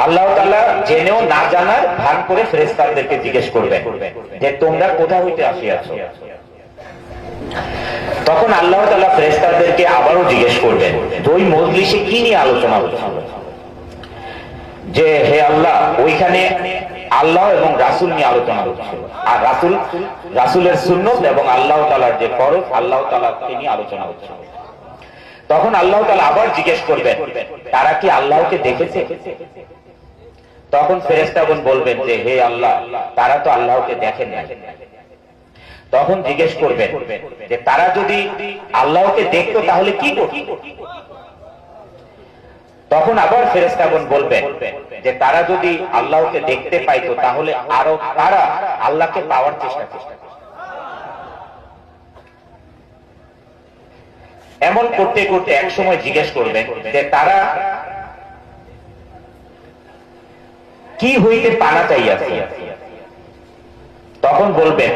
আল্লাহ তাআলা জেনেও না জানার ভান করে ফেরেশতাদেরকে জিজ্ঞেস করবেন যে তোমরা কোথা হইতে আসিয়াছো। তখন আল্লাহ তাআলা ফেরেশতাদেরকে আবারও জিজ্ঞেস করবেন ওই মজলিসে কি নিয়ে আলোচনা হচ্ছিল, যে হে আল্লাহ ওইখানে আল্লাহ এবং রাসূল নিয়ে আলোচনা হচ্ছিল, আর রাসূলের সুন্নত এবং আল্লাহ তাআলার যে ফরজ আল্লাহ তাআলাকে নিয়ে আলোচনা হচ্ছিল। তখন আল্লাহ তাআলা আবার জিজ্ঞেস করবেন তারা কি আল্লাহকে দেখেছে। তখন ফেরেশতাগণ বলবেন যে হে আল্লাহ তারা তো আল্লাহকে দেখেন না। তখন জিজ্ঞেস করবেন যে তারা যদি আল্লাহকে দেখতো তাহলে কি করত। তখন আবার ফেরেশতাগণ বলবেন যে তারা যদি আল্লাহকে দেখতে পাইতো তাহলে আরো তারা আল্লাহকে পাওয়ার চেষ্টা করত। এমন করতে করতে এক সময় জিজ্ঞেস করবেন যে তারা কি হইতে পানা চাইয়াছে। তখন বলবেন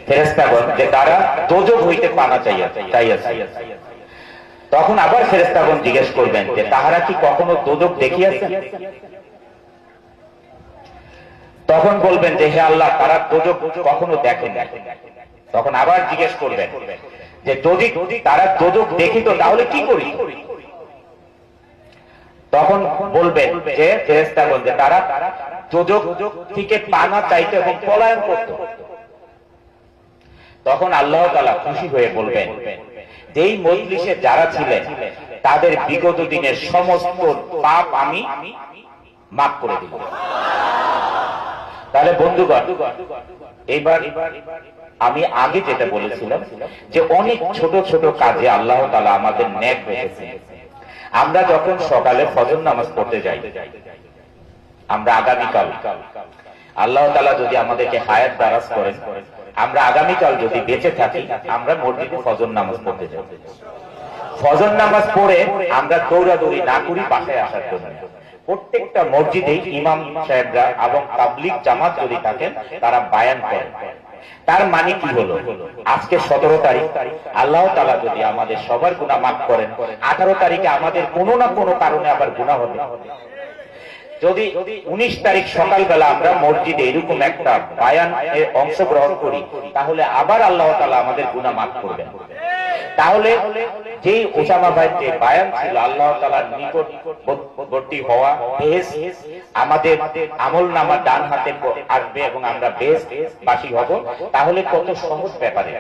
ফেরেশতাগণ যে তারা দোজখ হইতে পানা চাইয়াছে। তখন আবার ফেরেশতাগণ জিজ্ঞেস করবেন যে তাহারা কি কখনো দোজখ দেখিয়াছে। তখন বলবেন যে হে আল্লাহ তারা দোজখ কখনো দেখেন না। তখন আবার জিজ্ঞেস করবেন যে যদি তারা দোজখ দেখিত তাহলে কি করি। তখন বলবেন যে ফেরেশতাগণ যে তারা দোজখ থেকে পানা চাইতো এবং পলায়ন করত। তখন আল্লাহ তাআলা খুশি হয়ে বলবেন এই মজলিসে যারা ছিলেন তাদের বিগত দিনের সমস্ত পাপ আমি মাফ করে দিব। তাহলে বন্ধুগণ এইবার আমি আগে যেটা বলেছিলাম যে অনেক ছোট ছোট কাজে আল্লাহ তাআলা আমাদের নেক রেখেছেন। আমরা যখন সকালে ফজর নামাজ পড়তে যাই, আমরা আগামীকাল আল্লাহ তাআলা যদি আমাদেরকে হায়াত দারাজ করেন, আমরা আগামীকাল যদি বেঁচে থাকি আমরা মসজিদে ফজর নামাজ পড়তে যাই। ফজর নামাজ পড়ে আমরা দৌড়াদৌড়ি না করি বাসায় আসার জন্য। প্রত্যেকটা মসজিদে ইমাম সাহেবরা এবং তাবলীগ জামাত যদি থাকেন তারা বায়ান করেন। তার মানে কি হলো, আজকে 17 তারিখ, আল্লাহ তাআলা যদি আমাদের সবার গুনাহ মাফ করেন, 18 তারিখে আমাদের কোনো না কোনো কারণে আবার গুনাহ হবে। যদি 19 তারিখ সকালবেলা আমরা মসজিদে এরকম একটা বায়ানে অংশগ্রহণ করি তাহলে আবার আল্লাহ তাআলা আমাদের গুনাহ মাফ করবেন। তাহলে যেই ওসামা ভাইয়ের যে বায়ান ছিল আল্লাহ তাআলার নিকটবর্তী হওয়া, বেহেশত আমাদের আমলনামা ডান হাতে আসবে এবং আমরা বেহেশতবাসী হব, তাহলে কত সহজ ব্যাপারে।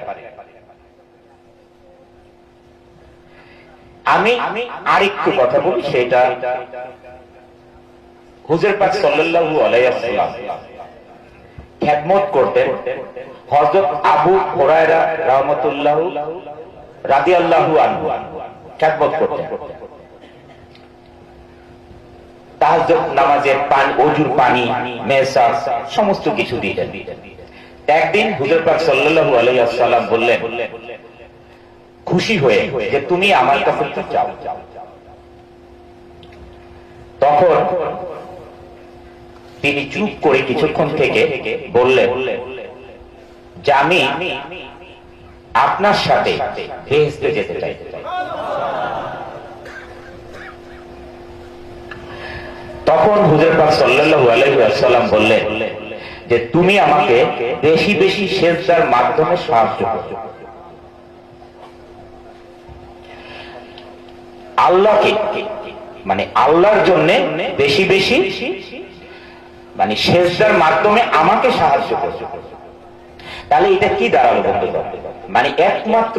আমি আরেকটু কথা বলি, সেটা হুজুর পাক সাল্লাল্লাহু আলাইহি ওয়াসাল্লাম খিদমত করতেন হযরত আবু হুরায়রা রাহমাতুল্লাহ রাদিয়াল্লাহু আনহু খিদমত করতেন। তাহাজ্জুদ নামাজের পানি, ওযুর পানি, মেসাজ সমস্ত কিছু দিতেন। একদিন হুজুর পাক সাল্লাল্লাহু আলাইহি ওয়াসাল্লাম বললেন খুশি হয়ে যে তুমি আমার কাছে কি চাও। তখন তিনি চুপ করে কিছুক্ষণ থেকে বললেন যে আমি আপনার সাথে বেহেশতে যেতে চাই। তখন হুজুর পাক সাল্লাল্লাহু আলাইহি ওয়াসাল্লাম বললেন যে তুমি আমাকে বেশি বেশি সিজদার মাধ্যমে সাহায্য করো। আল্লাহকে মানে আল্লাহর জন্য বেশি বেশি মানে সিজদার মাধ্যমে আমাকে সাহায্য করো। তাহলে এটা কি দাঁড়ালো বন্ধুগণ, মানে একমাত্র